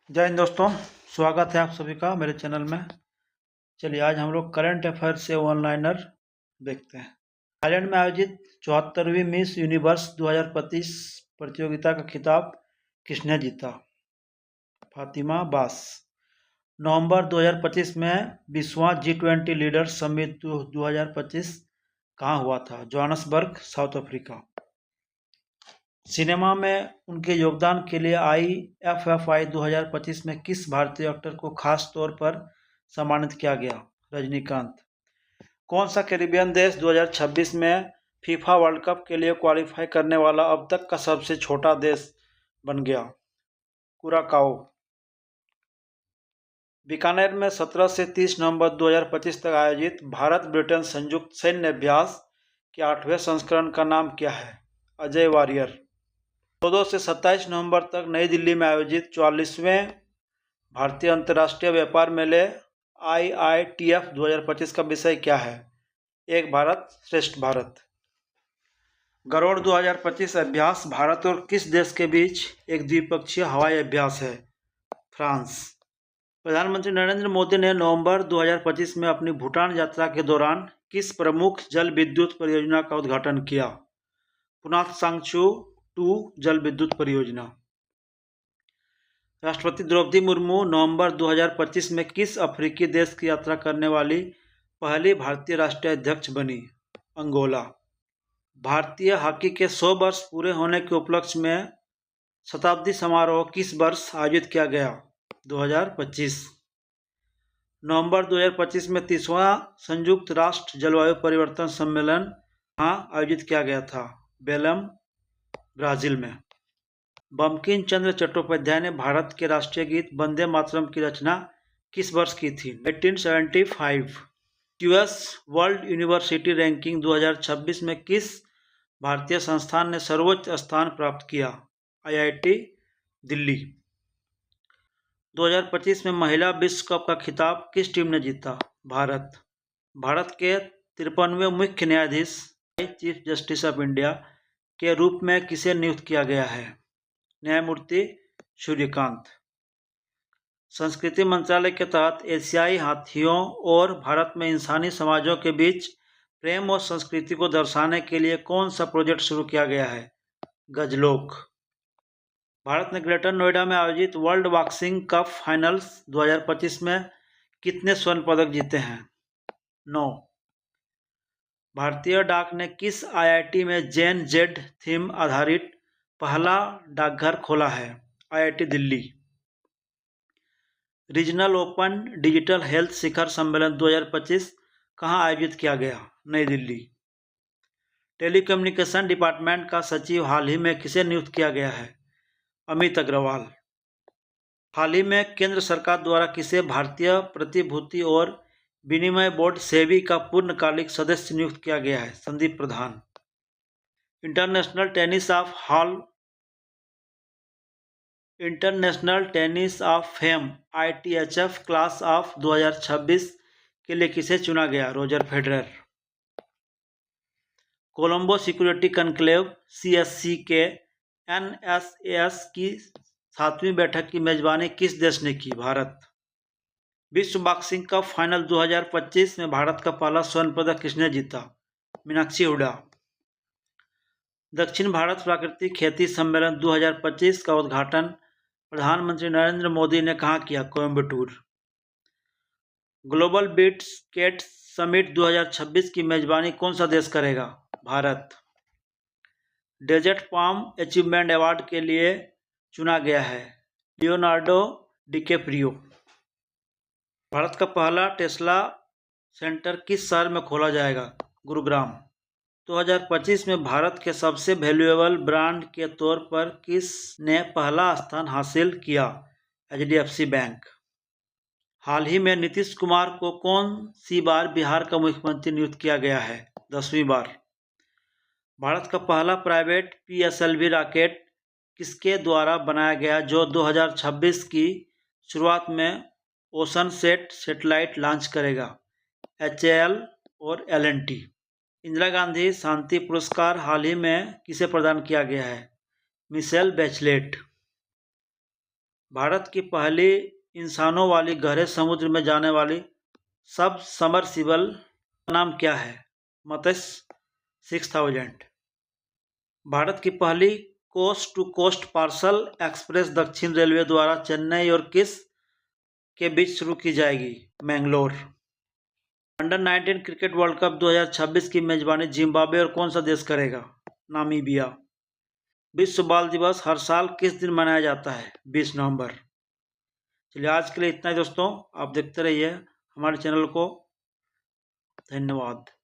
जय हिंद दोस्तों, स्वागत है आप सभी का मेरे चैनल में। चलिए आज हम लोग करंट अफेयर से वन लाइनर देखते हैं। थाईलैंड में आयोजित 74वीं मिस यूनिवर्स 2025 प्रतियोगिता का खिताब किसने जीता? फातिमा बास। नवंबर 2025 में 20वां G20 लीडर समिट 2025 कहाँ हुआ था? Johannesburg, south Africa. सिनेमा में उनके योगदान के लिए IFFI 2025 में किस भारतीय एक्टर को खास तौर पर सम्मानित किया गया? रजनीकांत। कौन सा कैरिबियन देश 2026 में फीफा वर्ल्ड कप के लिए क्वालिफाई करने वाला अब तक का सबसे छोटा देश बन गया? कुराकाओ। बीकानेर में 17 से 30 नवंबर 2025 तक आयोजित भारत ब्रिटेन संयुक्त सैन्य अभ्यास के 8वें संस्करण का नाम क्या है? अजय वॉरियर। 14 से 27 नवंबर तक नई दिल्ली में आयोजित 44वें भारतीय अंतर्राष्ट्रीय व्यापार मेले IITF 2025 का विषय क्या है? एक भारत श्रेष्ठ भारत। गरुड़ 2025 अभ्यास भारत और किस देश के बीच एक द्विपक्षीय हवाई अभ्यास है? फ्रांस। प्रधानमंत्री नरेंद्र मोदी ने नवंबर 2025 में अपनी भूटान यात्रा के दौरान किस प्रमुख जल विद्युत परियोजना का उद्घाटन किया? पुनात सांगचू 2 जल विद्युत परियोजना। राष्ट्रपति द्रौपदी मुर्मू नवंबर 2025 में किस अफ्रीकी देश की यात्रा करने वाली पहली भारतीय राष्ट्रीय अध्यक्ष बनी? अंगोला। भारतीय हॉकी के 100 वर्ष पूरे होने के उपलक्ष्य में शताब्दी समारोह किस वर्ष आयोजित किया गया? 2025। नवंबर 2025 में 30वां संयुक्त राष्ट्र जलवायु परिवर्तन सम्मेलन कहाँ आयोजित किया गया था? बेलम, ब्राजील में। बंकिम चंद्र चट्टोपाध्याय ने भारत के राष्ट्रीय गीत वंदे मातरम की रचना किस वर्ष की थी? 1875। यूएस वर्ल्ड यूनिवर्सिटी रैंकिंग 2026 में किस भारतीय संस्थान ने सर्वोच्च स्थान प्राप्त किया? IIT दिल्ली। 2025 में महिला विश्व कप का खिताब किस टीम ने जीता? भारत। भारत के 53वें मुख्य न्यायाधीश चीफ जस्टिस ऑफ इंडिया के रूप में किसे नियुक्त किया गया है? न्यायमूर्ति सूर्यकांत। संस्कृति मंत्रालय के तहत एशियाई हाथियों और भारत में इंसानी समाजों के बीच प्रेम और संस्कृति को दर्शाने के लिए कौन सा प्रोजेक्ट शुरू किया गया है? गजलोक। भारत ने ग्रेटर नोएडा में आयोजित वर्ल्ड बॉक्सिंग कप फाइनल्स 2025 में कितने स्वर्ण पदक जीते हैं? 9। भारतीय डाक ने किस IIT में जैन जेड थीम आधारित पहला डाकघर खोला है? IIT Delhi. Regional open digital health शिखर सम्मेलन 2025 कहाँ आयोजित किया गया? नई दिल्ली। टेलीकम्युनिकेशन डिपार्टमेंट का सचिव हाल ही में किसे नियुक्त किया गया है? अमित अग्रवाल। हाल ही में केंद्र सरकार द्वारा किसे भारतीय प्रतिभूति और विनिमय बोर्ड सेबी का पूर्णकालिक सदस्य नियुक्त किया गया है? Sandeep Pradhan. International tennis of fame ITHF class of 2026 के लिए किसे चुना गया? Roger Federer. Colombo security conclave CSC के NSAS की 7वीं बैठक की मेजबानी किस देश ने की? भारत। विश्व बॉक्सिंग कप फाइनल 2025 में भारत का पहला स्वर्ण पदक किसने जीता? मीनाक्षी हुडा। दक्षिण भारत प्राकृतिक खेती सम्मेलन 2025 का उद्घाटन प्रधानमंत्री नरेंद्र मोदी ने कहाँ किया? कोयम्बटूर। ग्लोबल बिस्किट समिट 2026 की मेजबानी कौन सा देश करेगा? Bharat. Desert palm achievement award के लिए चुना गया है लियोनार्डो डिकैप्रियो। भारत का पहला टेस्ला सेंटर किस शहर में खोला जाएगा? गुरुग्राम। 2025 में भारत के सबसे वैल्यूएबल ब्रांड के तौर पर किसने पहला स्थान हासिल किया? HDFC bank. हाल ही में नीतीश कुमार को कौन सी बार बिहार का मुख्यमंत्री नियुक्त किया गया है? 10वीं बार। भारत का पहला प्राइवेट PSLV रॉकेट किसके द्वारा बनाया गया जो 2026 की शुरुआत में ओशनसेट सैटेलाइट लॉन्च करेगा? HAL और L&T। इंदिरा गांधी शांति पुरस्कार हाल ही में किसे प्रदान किया गया है? Michel Bachelet. भारत की पहली इंसानों वाली गहरे समुद्र में जाने वाली सब समरसिबल का नाम क्या है? मत्स्य 6000। भारत की पहली coast to coast parcel express दक्षिण रेलवे द्वारा चेन्नई और किस के बीच शुरू की जाएगी? Mangalore. Under 19 cricket world cup 2026 की मेजबानी जिम्बाब्वे और कौन सा देश करेगा? नामीबिया। विश्व बाल दिवस हर साल किस दिन मनाया जाता है? 20 नवंबर। चलिए आज के लिए इतना ही दोस्तों, आप देखते रहिए हमारे चैनल को। धन्यवाद।